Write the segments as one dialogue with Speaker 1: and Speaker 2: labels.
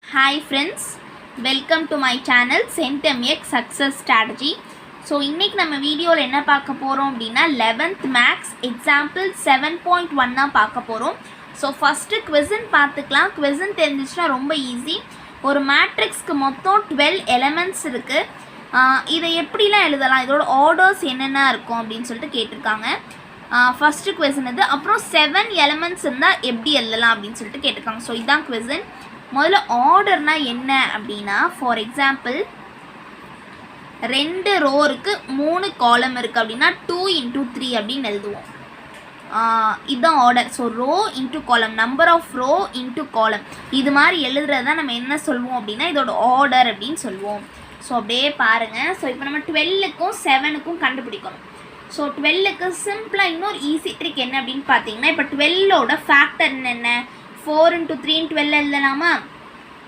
Speaker 1: Hi friends, welcome to my channel CENTMX Success Strategy. So இன்னைக்கு நம்ம வீடியோவில் என்ன பார்க்க போகிறோம் அப்படின்னா 11th Maths Example 7.1 பார்க்க போகிறோம். ஸோ ஃபஸ்ட்டு குவெசன் பார்த்துக்கலாம். குவெசன் தெரிஞ்சிச்சுன்னா ரொம்ப ஈஸி. ஒரு மேட்ரிக்ஸ்க்கு மொத்தம் 12 எலிமெண்ட்ஸ் இருக்குது. இதை எப்படிலாம் எழுதலாம், இதோட ஆர்டர்ஸ் என்னென்ன இருக்கும் அப்படின்னு சொல்லிட்டு கேட்டிருக்காங்க. ஃபஸ்ட்டு குவெசன் இது. அப்புறம் 7 எலிமெண்ட்ஸ் இருந்தால் எப்படி எழுதலாம் அப்படின்னு சொல்லிட்டு கேட்டிருக்காங்க. ஸோ இதுதான் குவெசன். முதல்ல ஆர்டர்னா என்ன அப்படின்னா, ஃபார் எக்ஸாம்பிள் 2 ரோ இருக்குது, 3 காலம் இருக்குது அப்படின்னா 2 × 3 அப்படின்னு எழுதுவோம். இதுதான் order. So row into column, number of row into column, இது மாதிரி எழுதுறது தான் நம்ம என்ன சொல்லுவோம் அப்படின்னா இதோட ஆர்டர் அப்படின்னு சொல்லுவோம். ஸோ அப்படியே பாருங்கள். ஸோ இப்போ நம்ம 12க்கும் 7க்கும் கண்டுபிடிக்கணும். ஸோ 12க்கு சிம்பிளாக இன்னொரு ஈஸி ட்ரிக் என்ன அப்படின்னு பார்த்தீங்கன்னா, இப்போ 12ஓட ஃபேக்டர் என்ன, 4 × 3 × 12 எழுதலாமா,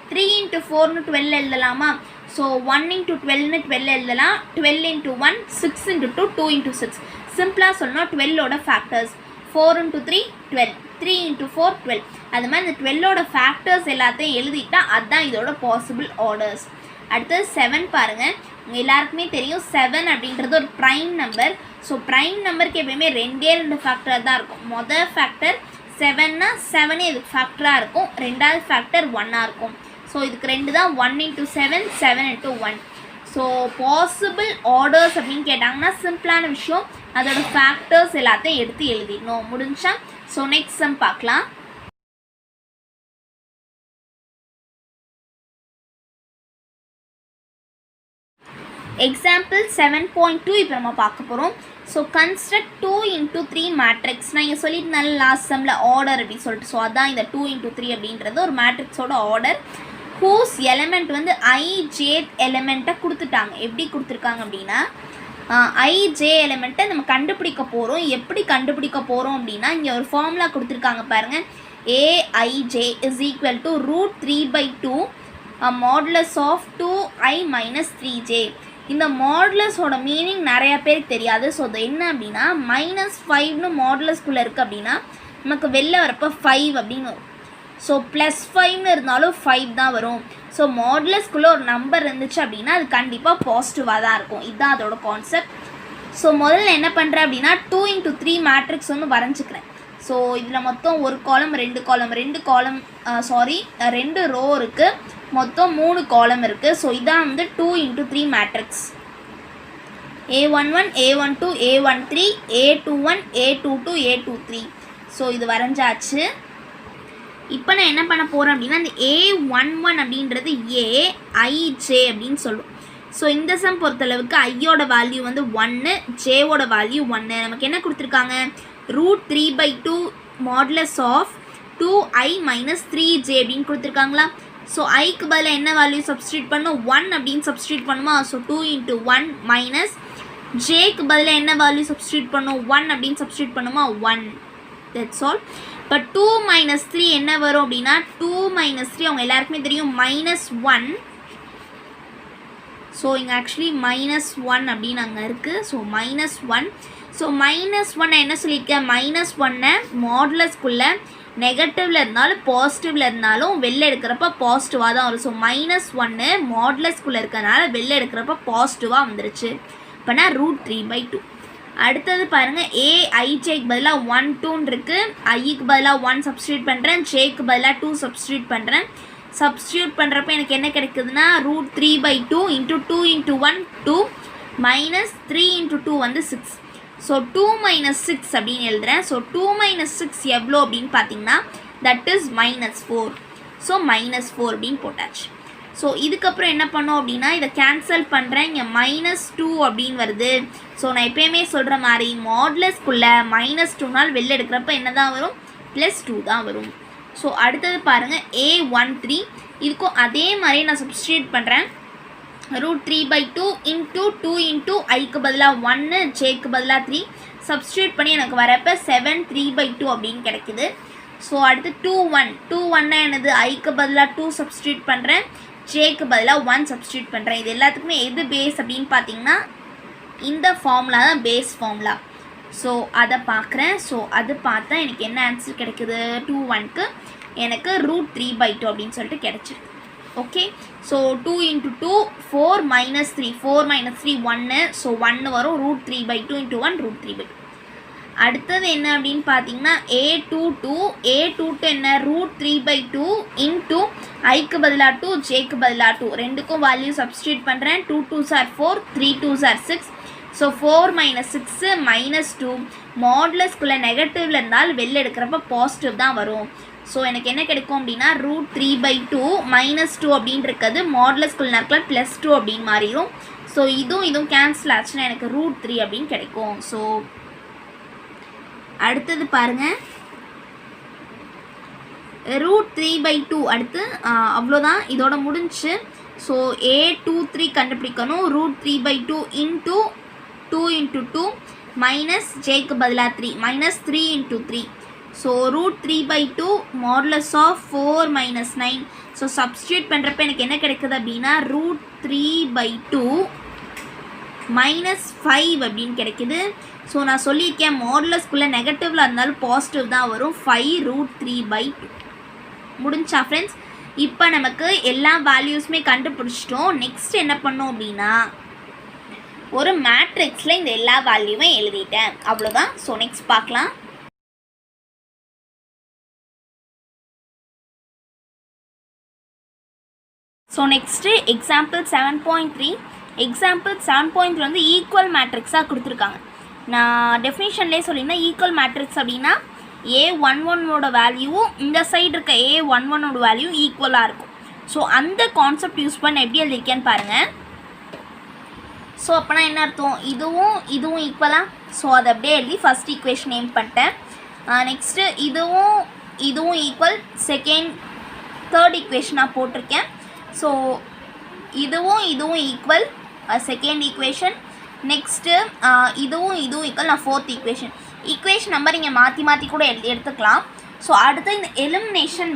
Speaker 1: 3 × 4 12 எழுதலாமா. ஸோ 1 × 12 12 எழுதலாம், 12 × 1 6 × 2 2 × 6. சிம்பிளாக சொல்லணும் 12ஓட ஃபேக்டர்ஸ் 4 × 3 12, 3 × 4 12. அது மாதிரி இந்த 12ஓட ஃபேக்டர்ஸ் எல்லாத்தையும் எழுதிட்டா அதுதான் இதோட பாசிபிள் ஆர்டர்ஸ். அடுத்தது 7 பாருங்கள். உங்கள் எல்லாருக்குமே தெரியும் 7 அப்படின்றது ஒரு ப்ரைம் நம்பர். ஸோ ப்ரைம் நம்பருக்கு எப்பயுமே 2 ஃபேக்டர் தான் இருக்கும். மொதல் ஃபேக்டர் 7னா 7 இதுக்கு ஃபேக்டராக இருக்கும், ரெண்டாவது ஃபேக்டர் 1ஆக இருக்கும். ஸோ இதுக்கு 2 தான், 1 × 7 7 × 1. ஸோ பாசிபிள் ஆர்டர்ஸ் அப்படின்னு கேட்டாங்கன்னா சிம்பிளான விஷயம், அதோட ஃபேக்டர்ஸ் எல்லாத்தையும் எடுத்து எழுதிடணும். முடிஞ்சா? ஸோ நெக்ஸ்ட் சம் பார்க்கலாம். எக்ஸாம்பிள் 7.2 இப்போ நம்ம பார்க்க போகிறோம். So construct 2 × 3 matrix. நான் இங்கே சொல்லியிருந்தால லாஸ்ட் சம்மில் ஆர்டர் அப்படின்னு சொல்லிட்டு. ஸோ அதான் இந்த 2 × 3 அப்படின்றது ஒரு மேட்ரிக்ஸோட ஆர்டர். ஹூஸ் எலிமெண்ட் வந்து ij எலிமெண்ட்டை கொடுத்துட்டாங்க. எப்படி கொடுத்துருக்காங்க அப்படின்னா, ij எலிமெண்ட்டை நம்ம கண்டுபிடிக்க போகிறோம். எப்படி கண்டுபிடிக்க போகிறோம் அப்படின்னா, இங்கே ஒரு ஃபார்முலா கொடுத்துருக்காங்க பாருங்கள். aij is equal to √3/2 modulus of 2i - 3j. இந்த மாடுலஸோட மீனிங் நிறையா பேருக்கு தெரியாது. ஸோ அது என்ன அப்படின்னா, -5ன்னு மாடுலஸ்குள்ளே இருக்குது அப்படின்னா நமக்கு வெளில வரப்போ 5 அப்படின்னு வரும். ஸோ +5ன்னு இருந்தாலும் 5 தான் வரும். ஸோ மாடுலஸ்குள்ளே ஒரு நம்பர் இருந்துச்சு அப்படின்னா அது கண்டிப்பாக பாசிட்டிவாக தான் இருக்கும். இதுதான் அதோட கான்செப்ட். ஸோ முதல்ல என்ன பண்ணுறேன் அப்படின்னா 2 × 3 மேட்ரிக்ஸ் வந்து வரைஞ்சிக்கிறேன். ஸோ இதில் மொத்தம் ஒரு காலம் 2 ரோ இருக்குது, மொத்தம் 3 காலம் இருக்குது. ஸோ இதான் வந்து 2 × 3 matrix. a11 a12 a13 a21 a22 a23. So இது வரைஞ்சாச்சு. இப்போ நான் என்ன பண்ண போகிறேன் அப்படின்னா, இந்த a11 அப்படின்றது aij அப்படின்னு சொல்லுவோம். ஸோ இந்த சம் பொறுத்தளவுக்கு ஐயோட வேல்யூ வந்து 1, ஜேவோட வேல்யூ 1. நமக்கு என்ன கொடுத்துருக்காங்க, √3/2 மாடுலஸ் ஆஃப் 2i - 3j அப்படின்னு கொடுத்துருக்காங்களா. ஸோ ஐக்கு பதில் என்ன வேல்யூ சப்ஸ்டியூட் பண்ணணும், 1 அப்படின்னு சப்ஸ்டியூட் பண்ணுமா. ஸோ 2 × 1 மைனஸ் ஜேக்கு பதில் என்ன வேல்யூ சப்ஸ்டியூட் பண்ணணும், 1 அப்படின்னு சப்ஸ்டியூட் பண்ணுமா, 1. That's all. இப்போ 2 - 3 என்ன வரும் அப்படின்னா, 2 - 3 அவங்க எல்லாருக்குமே தெரியும் -1. ஸோ இங்கே ஆக்சுவலி -1 அப்படின்னு அங்கே இருக்குது. ஸோ -1. ஸோ -1 என்ன சொல்லியிருக்கேன், -1 மாடுலஸ்குள்ளே நெகட்டிவில் இருந்தாலும் பாசிட்டிவில் இருந்தாலும் வெளில எடுக்கிறப்ப பாசிட்டிவாக தான் வரும். ஸோ -1 மாடுலஸ்குள்ளே இருக்கிறதுனால வெளில எடுக்கிறப்ப பாசிட்டிவாக வந்துருச்சு. இப்போனா √3/2. அடுத்தது பாருங்கள், aijக்கு பதிலாக 1 2ன்னு இருக்குது. ஐக்கு பதிலாக 1 சப்ஸ்டியூட் பண்ணுறேன், ஜேக்கு பதிலாக 2 சப்ஸ்டியூட் பண்ணுறேன். சப்ஸ்டியூட் பண்ணுறப்ப எனக்கு என்ன கிடைக்குதுன்னா, √3/2 × 2 × 1 2 -3 × 2 வந்து 6. ஸோ 2 - 6 அப்படின்னு எழுதுகிறேன். ஸோ 2 - 6 எவ்வளோ அப்படின்னு பார்த்தீங்கன்னா தட் இஸ் -4. ஸோ -4 அப்படின்னு போட்டாச்சு. ஸோ இதுக்கப்புறம் என்ன பண்ணோம் அப்படின்னா, இதை கேன்சல் பண்ணுறேன். இங்கே -2 அப்படின்னு வருது. ஸோ நான் எப்பயுமே சொல்கிற மாதிரி மாடுலஸ்குள்ளே -2னால் வெளில எடுக்கிறப்ப என்ன தான் வரும், +2 தான் வரும். ஸோ அடுத்தது பாருங்கள், a13. இதுக்கும் அதே மாதிரி நான் சப்ஸ்டியூட் பண்ணுறேன். √3/2 × 2 × ஐக்கு பதிலாக 1, ஜேக்கு பதிலாக 3 சப்ஸ்டியூட் பண்ணி எனக்கு வரப்போ 7 3/2 அப்படின்னு கிடைக்குது. ஸோ அடுத்து 2 1 என்னது, ஐக்கு பதிலாக 2 சப்ஸ்டியூட் பண்ணுறேன், ஜேக்கு பதிலாக 1 சப்ஸ்டியூட் பண்ணுறேன். இது எல்லாத்துக்குமே எது பேஸ் அப்படின்னு பார்த்தீங்கன்னா இந்த ஃபார்முலா தான் பேஸ் ஃபார்முலா. ஸோ அதை பார்க்குறேன். ஸோ அது பார்த்தா எனக்கு என்ன ஆன்சர் கிடைக்குது, 2 1க்கு எனக்கு √3/2 அப்படின்னு சொல்லிட்டு கிடச்சிருக்கு. Okay. So 2 into 2 4 minus 3 4 minus 3 1. So 1 வரும் √3/2 into 1 √3/2. அடுத்தது என்ன அப்படின்னு பார்த்தீங்கன்னா a22 என்ன √3/2 இன்ட்டு ஐக்கு பதிலாக 2 ஜேக்கு பதிலாக 2 ரெண்டுக்கும் வேல்யூ சப்ஸ்டியூட் பண்ணுறேன். 2 2s are 4 3 2s are 6. So 4 minus 6 minus 2 மாடுலஸ்குள்ளே நெகட்டிவில் இருந்தால் வெளில எடுக்கிறப்ப பாசிட்டிவ் தான் வரும். ஸோ எனக்கு என்ன கிடைக்கும் அப்படின்னா √3/2 -2 அப்படின்னு இருக்கிறது மாடுலஸ்குள்ளே நேரத்தில் +2 அப்படின்னு மாறிடும். ஸோ இதுவும் கேன்சல் ஆச்சுன்னா எனக்கு √3 அப்படின்னு கிடைக்கும். ஸோ அடுத்தது பாருங்கள் √3/2 அடுத்து அவ்வளோதான், இதோட முடிஞ்சு. ஸோ a23 கண்டுபிடிக்கணும். √3/2 இன்ட்டு 2 into 2 மைனஸ் ஜேக்கு பதிலாக 3 -3 into 3. So √3/2 modulus of 4 minus 9. So substitute பண்ணுறப்ப எனக்கு என்ன கிடைக்குது அப்படின்னா √3/2 -5 அப்படின்னு கிடைக்குது. ஸோ நான் சொல்லியிருக்கேன் மாடுலஸ்குள்ளே நெகட்டிவில் இருந்தாலும் பாசிட்டிவ் தான் வரும். 5√3/2 முடிஞ்சா ஃப்ரெண்ட்ஸ். இப்போ நமக்கு எல்லா வேல்யூஸுமே கண்டுபிடிச்சிட்டோம். நெக்ஸ்ட் என்ன பண்ணோம் அப்படின்னா ஒரு மேட்ரிக்ஸில் இந்த எல்லா வேல்யூமே எழுதிட்டேன், அவ்வளோதான். ஸோ நெக்ஸ்ட் பார்க்கலாம். So next example 7.3. எக்ஸாம்பிள் 7.3 வந்து ஈக்குவல் மேட்ரிக்ஸாக கொடுத்துருக்காங்க. நான் டெஃபினிஷன்லேயே சொல்லியிருந்தேன் ஈக்குவல் மேட்ரிக்ஸ் அப்படின்னா a11ஓட வேல்யூவும் இந்த சைடு இருக்க a11ஓட வேல்யூ ஈக்குவலாக இருக்கும். ஸோ அந்த கான்செப்ட் யூஸ் பண்ண எப்படி எழுதியிருக்கேன்னு பாருங்கள். ஸோ அப்போனா என்ன அர்த்தம், இதுவும் ஈக்குவலாக. ஸோ அதை அப்படியே எழுதி ஃபஸ்ட் ஈக்குவேஷன் நேம் பண்ணிட்டேன். நெக்ஸ்ட்டு இதுவும் ஈக்குவல், தேர்ட் ஈக்குவேஷனாக போட்டிருக்கேன். ஸோ இதுவும் ஈக்குவல், செகண்ட் ஈக்குவேஷன். நெக்ஸ்ட்டு இதுவும் ஈக்குவல், நான் ஃபோர்த் ஈக்குவேஷன் நம்பர் இங்கே மாற்றி கூட எடுத்துக்கலாம். ஸோ அடுத்து இந்த எலிமினேஷன்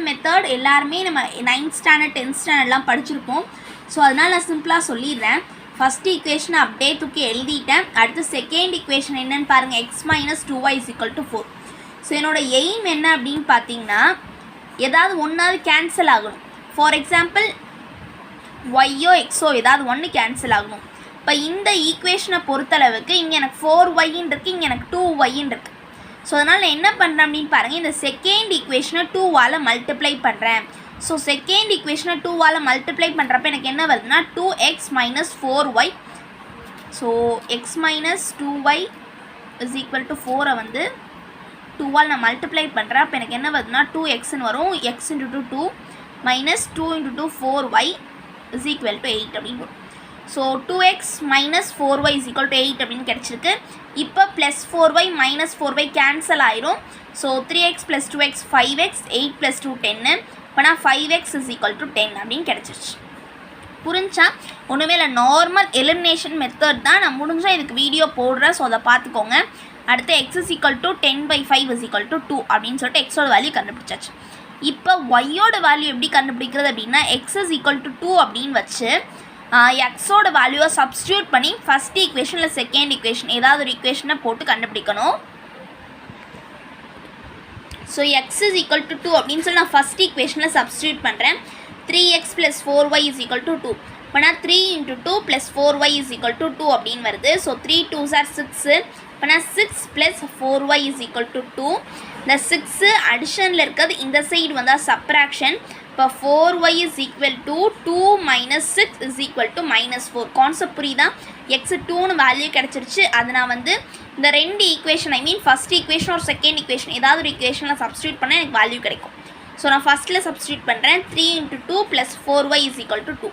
Speaker 1: மெத்தட் எல்லாருமே நம்ம 9th ஸ்டாண்டர்ட் 10th ஸ்டாண்டர்ட்லாம் படிச்சிருப்போம். ஸோ அதனால் நான் சிம்பிளாக சொல்லிடுறேன். ஃபஸ்ட் ஈக்குவேஷனை அப்படியே தூக்கி எழுதிட்டேன். அடுத்து செகண்ட் ஈக்குவேஷன் என்னென்னு பாருங்கள், x - 2y = 4. ஸோ என்னோடய எய்ம் என்ன அப்படின்னு பார்த்தீங்கன்னா ஏதாவது ஒன்றாவது கேன்சல் ஆகணும். ஃபார் எக்ஸாம்பிள் ஒய்யோ எக்ஸோ ஏதாவது ஒன்று கேன்சல் ஆகணும். இப்போ இந்த ஈக்குவேஷனை பொறுத்தளவுக்கு இங்கே எனக்கு 4y இருக்குது, இங்கே எனக்கு 2y இருக்குது. ஸோ அதனால் நான் என்ன பண்ணுறேன் அப்படின்னு பாருங்கள், இந்த செகண்ட் ஈக்குவேஷனை 2வால் மல்டிப்ளை பண்ணுறேன். ஸோ செகண்ட் ஈக்குவேஷனை 2வால் மல்டிப்ளை பண்ணுறப்ப எனக்கு என்ன வருதுன்னா 2x - 4y. So x - 2y = 4 வந்து 2வால் நான் மல்டிப்ளை பண்ணுறேன். அப்போ எனக்கு என்ன வருதுன்னா 2xன்னு வரும். x × 2 - 2 × 2 4y = 8 அப்படின்னு வரும். ஸோ 2x - 4y = 8 அப்படின்னு கிடச்சிருக்கு. இப்போ +4y - 4y கேன்சல் ஆயிரும். So 3x + 2x 5x, 8 + 2 10. இப்போ நான் 5x = 10 அப்படின்னு கிடச்சிருச்சு. புரிஞ்சா? ஒன்றுமே இல்லை, நார்மல் எலிமினேஷன் மெத்தட் தான். நான் முடிஞ்சால் இதுக்கு வீடியோ போடுறேன், ஸோ அதை பார்த்துக்கோங்க. அடுத்து x = 10/5 = 2 அப்படின்னு சொல்லிட்டு எக்ஸோட வேல்யூ கண்டுபிடிச்சாச்சு. இப்போ ஒய்யோட வேல்யூ எப்படி கண்டுபிடிக்கிறது அப்படின்னா x = 2 அப்படின்னு வச்சு எக்ஸோட வேல்யூவை சப்ஸ்டியூட் பண்ணி ஃபஸ்ட் ஈக்குவேஷன் இல்லை செகண்ட் ஈக்குவேஷன் ஏதாவது ஒரு ஈக்குவேஷனை போட்டு கண்டுபிடிக்கணும். ஸோ x = 2 அப்படின்னு சொல்லி நான் ஃபஸ்ட் ஈக்குவேஷனில் சப்ஸ்டியூட் பண்ணுறேன். 3x + 4y = 2. இப்போ நான் 3 × 2 + 4y = 2 அப்படின்னு வருது. So 3 2s are 6. இப்போ நான் 6 + 4y = 2. இந்த 6 அடிஷனில் இருக்கிறது இந்த சைடு வந்தால் சப்ராக்ஷன். இப்போ 4y = 2 - 6 = -4. கான்செப்ட் புரியுதா? x 2ன்னு வேல்யூ கிடச்சிருச்சு. அது நான் வந்து இந்த ரெண்டு ஈக்குவேஷன் ஃபஸ்ட் ஈக்குவேஷன் ஒரு செகண்ட் ஈக்குவேஷன் ஏதாவது ஒரு ஈக்குவேஷனில் சப்ஸ்டியூட் பண்ணால் எனக்கு வேல்யூ கிடைக்கும். ஸோ நான் ஃபஸ்ட்டில் சப்ஸ்டியூட் பண்ணுறேன். 3 × 2 + 4y = 2.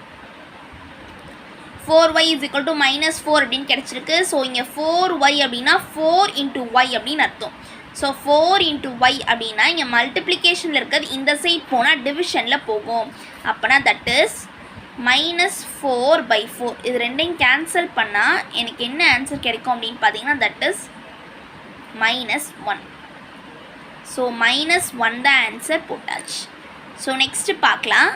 Speaker 1: 4y = -4 அப்படின்னு கிடச்சிருக்கு. ஸோ இங்கே 4y அப்படின்னா 4 × y அப்படின்னு அர்த்தம். ஸோ 4 × y அப்படின்னா இங்கே மல்டிப்ளிகேஷனில் இருக்கிறது இந்த சைட் போனால் டிவிஷனில் போகும். அப்போனா தட் இஸ் -4/4. இது ரெண்டையும் கேன்சல் பண்ணால் எனக்கு என்ன ஆன்சர் கிடைக்கும் அப்படின்னு பார்த்தீங்கன்னா தட் இஸ் -1. ஸோ -1 தான் ஆன்சர் போட்டாச்சு. ஸோ நெக்ஸ்ட்டு பார்க்கலாம்.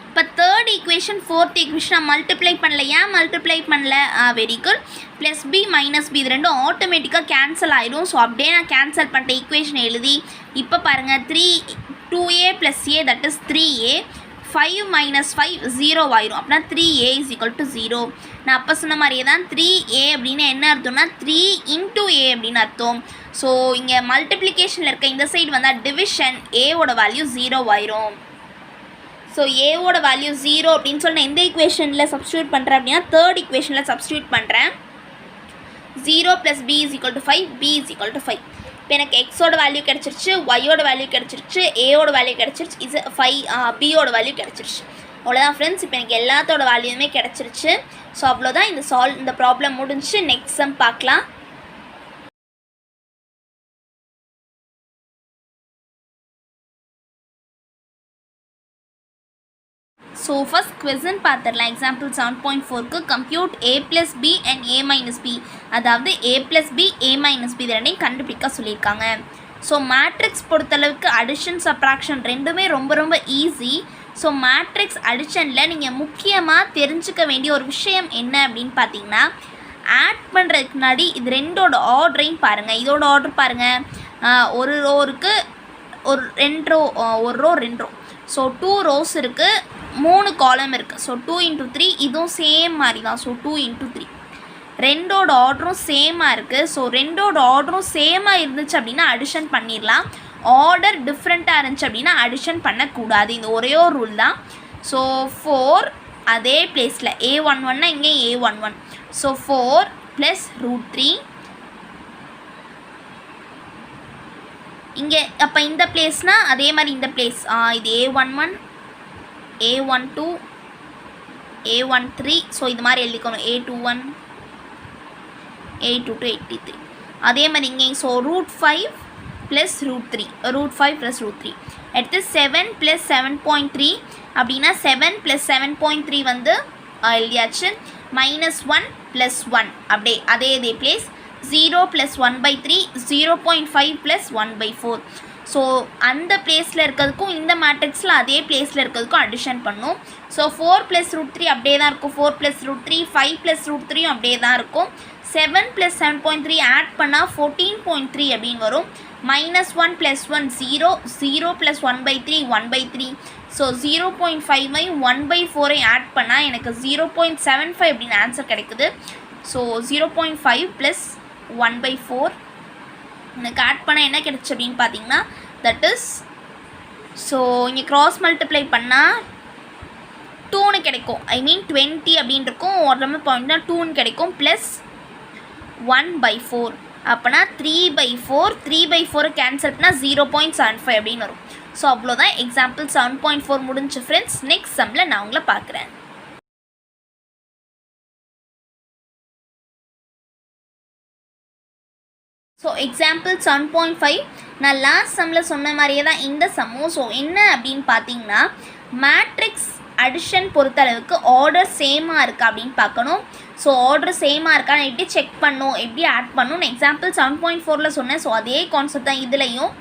Speaker 1: இப்போ தேர்ட் ஈக்குவேஷன் ஃபோர்த் ஈக்குவேஷன் நான் மல்டிப்ளை பண்ணல. ஏன் மல்டிப்ளை பண்ணல? Very good. +b - b இது ரெண்டும் ஆட்டோமேட்டிக்காக கேன்சல் ஆயிடும். ஸோ அப்படியே நான் கேன்சல் பண்ணிட்டேன் ஈக்குவேஷன் எழுதி. இப்போ பாருங்கள் 3 2a plus a that is 3a. 5 minus 5 0 ஆயிரும். அப்படின்னா 3a is equal to 0. நான் அப்போ சொன்ன மாதிரியே தான் 3a அப்படின்னு என்ன அர்த்தம்னா 3 into a அப்படின்னு அர்த்தம். ஸோ இங்கே மல்டிப்ளிகேஷனில் இருக்க இந்த சைடு வந்தால் டிவிஷன் ஏவோட வேல்யூ 0 ஆயிரும். ஸோ ஏவோட வேல்யூ 0 அப்படின்னு சொல்லி நான் எந்த ஈக்குவேஷனில் சப்ஸ்டியூட் பண்ணுறேன் அப்படின்னா தேர்ட் ஈக்குவேஷனில் சப்ஸ்டியூட் பண்ணுறேன். 0 plus b is equal to 5, b is equal to 5. இப்போ எனக்கு எக்ஸோட வேல்யூ கிடச்சிருச்சு, ஒய்யோட வேல்யூ கிடச்சிருச்சு, ஏவோட வேல்யூ கிடச்சிருச்சு, இது 5 பியோட வேல்யூ கிடச்சிருச்சு. அவ்வளோதான் ஃப்ரெண்ட்ஸ். இப்போ எனக்கு எல்லாத்தோட வேல்யூமே கிடச்சிருச்சு. ஸோ அவ்வளோதான், இந்த ப்ராப்ளம் முடிஞ்சு. நெக்ஸ்ட் சம் பார்க்கலாம். ஸோ ஃபஸ்ட் கொஸ்டின் பார்த்துடலாம். எக்ஸாம்பிள் 7.4க்கு compute a plus b and a minus b, அதாவது a plus b a minus b இது ரெண்டையும் கண்டுபிடிக்க சொல்லியிருக்காங்க. ஸோ மேட்ரிக்ஸ் பொறுத்தளவுக்கு அடிஷன் சப்ராக்ஷன் ரெண்டுமே ரொம்ப ரொம்ப ஈஸி. ஸோ மேட்ரிக்ஸ் அடிஷனில் நீங்கள் முக்கியமாக தெரிஞ்சுக்க வேண்டிய ஒரு விஷயம் என்ன அப்படின்னு பார்த்தீங்கன்னா, ஆட் பண்ணுறதுக்கு முன்னாடி இது ரெண்டோட ஆர்டரையும் பாருங்கள். இதோட ஆர்டர் பாருங்கள். ஒரு ரோருக்கு ஒரு ரோ 2 ரோ. ஸோ 2 ரோஸ் இருக்குது, 3 காலம் இருக்குது. ஸோ 2 into 3 இதுவும் சேம் மாதிரி தான். ஸோ 2 into 3 ரெண்டோட ஆர்டரும் சேமாக இருக்குது. ஸோ ரெண்டோட ஆர்டரும் சேமாக இருந்துச்சு அப்படின்னா அடிஷன் பண்ணிடலாம். ஆர்டர் டிஃப்ரெண்ட்டாக இருந்துச்சு அப்படின்னா அடிஷன் பண்ணக்கூடாது. இந்த ஒரே ஒரு ரூல் தான். ஸோ 4 அதே பிளேஸில் a11னா இங்கே a11. ஸோ 4 + √3 இங்கே. அப்போ இந்த பிளேஸ்னால் அதே மாதிரி இந்த பிளேஸ் இது a11 a12 a13. ஸோ இது மாதிரி எழுதிக்கணும். a21 a22 83 அதே மாதிரி இங்கே. ஸோ √5 + √3 √5 + √3 அடுத்து 7 + 7.3 அப்படின்னா 7 + 7.3 வந்து எழுதியாச்சு. -1 + 1 அப்படியே அதே பிளேஸ். 0 + 1/3 0.5 + 1/4. ஸோ அந்த பிளேஸில் இருக்கிறதுக்கும் இந்த மேட்ரிக்ஸில் அதே பிளேஸில் இருக்கிறதுக்கும் அடிஷன் பண்ணும். ஸோ 4 + √3 அப்படியே தான் இருக்கும். 4 + √3 5 + √3 அப்படியே தான் இருக்கும். 7 + 7.3 ஆட் பண்ணால் 14.3 அப்படின்னு வரும். -1 + 1 0 0 + 1/3 1/3. ஸோ 0.5 1/4 ஆட் பண்ணால் எனக்கு 0.75 அப்படின்னு ஆன்சர் கிடைக்குது. ஸோ 0.5 + 1/4 எனக்கு ஆட் பண்ணால் என்ன கிடச்சி அப்படின்னு பார்த்தீங்கன்னா தட் இஸ். ஸோ இங்கே க்ராஸ் மல்டிப்ளை பண்ணால் 2ன்னு கிடைக்கும். ஐ மீன் 20 அப்படின்னு இருக்கும். ஒரு பாயிண்ட்னா 2ன்னு கிடைக்கும். ப்ளஸ் 1/4 அப்போனா 3/4 3/4 கேன்சல் பண்ணால் 0.75 அப்படின்னு வரும். ஸோ அவ்வளோதான். எக்ஸாம்பிள் 7.4 முடிஞ்சு ஃப்ரெண்ட்ஸ். நெக்ஸ்ட் சம்மில் நான் உங்களை பார்க்குறேன். ஸோ எக்ஸாம்பிள் 7.5 நான் லாஸ்ட் சம்மில் சொன்ன மாதிரியே தான் இந்த சம்மும். ஸோ என்ன அப்படின்னு பார்த்தீங்கன்னா, மேட்ரிக்ஸ் அடிஷன் பொறுத்தளவுக்கு ஆர்டர் சேமாக இருக்கா அப்படின்னு பார்க்கணும். ஸோ ஆர்டர் சேமாக இருக்கா எப்படி செக் பண்ணும், எப்படி ஆட் பண்ணணும். எக்ஸாம்பிள் 7.4ல் சொன்னேன். ஸோ அதே கான்செப்ட் தான் இதுலேயும்.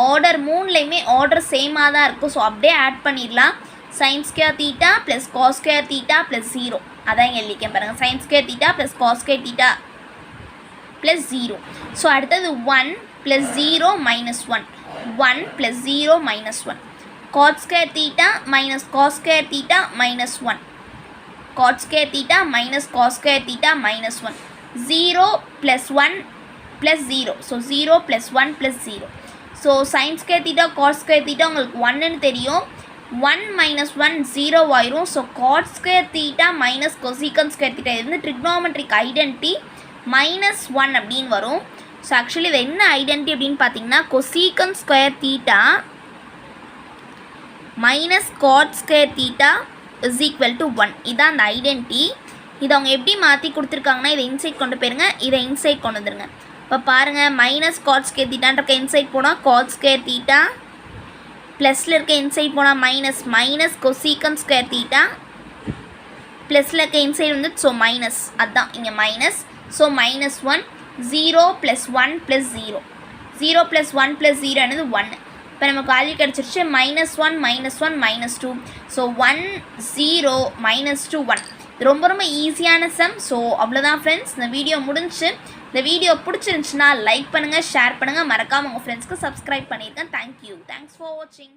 Speaker 1: ஆர்டர் 3லேயுமே ஆர்டர் சேமாக தான் இருக்கும். ஸோ அப்படியே ஆட் பண்ணிடலாம். sin² θ + cos² θ + 0 அதான் எழுதிக்கேன் பாருங்கள். sin² θ + cos² θ + 0. ஸோ அடுத்தது 1 + 0 - 1 1 + 0 - 1 cot² θ - cos² θ - 1 cot² θ - cos² θ - 1 0 + 1 + 0. So 0 + 1 + 0. So sin² θ cos² θ உங்களுக்கு 1ன்னு தெரியும். 1 - 1 0 ஆயிரும். ஸோ cot² θ - cosecant² θ இது வந்து ட்ரிக்னாமெட்ரிக் ஐடென்டிட்டி -1 அப்படின்னு வரும். ஸோ ஆக்சுவலி இது என்ன ஐடென்டிட்டி அப்படின்னு பார்த்தீங்கன்னா, cosecant² θ - cot² θ = 1 இதான் அந்த ஐடென்டிட்டி. இதை அவங்க எப்படி மாற்றி கொடுத்துருக்காங்கன்னா, இதை இன்சைட் கொண்டு போயிருங்க, இதை இன்சைட் கொண்டு வந்துருங்க. இப்போ பாருங்கள், -cot² θன்ற இன்சைட் போனால் cot² θ, ப்ளஸில் இருக்க இன்சைட் போனால் மைனஸ் cosecant² θ, ப்ளஸில் இருக்க இன்சைட் வந்து ஸோ மைனஸ், அதுதான் இங்கே மைனஸ். ஸோ -1 0 + 1 + 0 0 + 1 + 0 என்னது 1. இப்போ நமக்கு வேல்யூ கிடச்சிருச்சு. -1 -1 -2. ஸோ 1 0 -2 1. இது ரொம்ப ரொம்ப ஈஸியான சம். ஸோ அவ்வளோதான் ஃப்ரெண்ட்ஸ். இந்த வீடியோ முடிஞ்சு. இந்த வீடியோ பிடிச்சிருந்துச்சுன்னா லைக் பண்ணுங்கள், ஷேர் பண்ணுங்கள், மறக்காமல் உங்கள் ஃப்ரெண்ட்ஸ்க்கு சப்ஸ்கிரைப் பண்ணியிருக்கேன். தேங்க்யூ. தேங்க்ஸ் ஃபார் வாட்சிங்.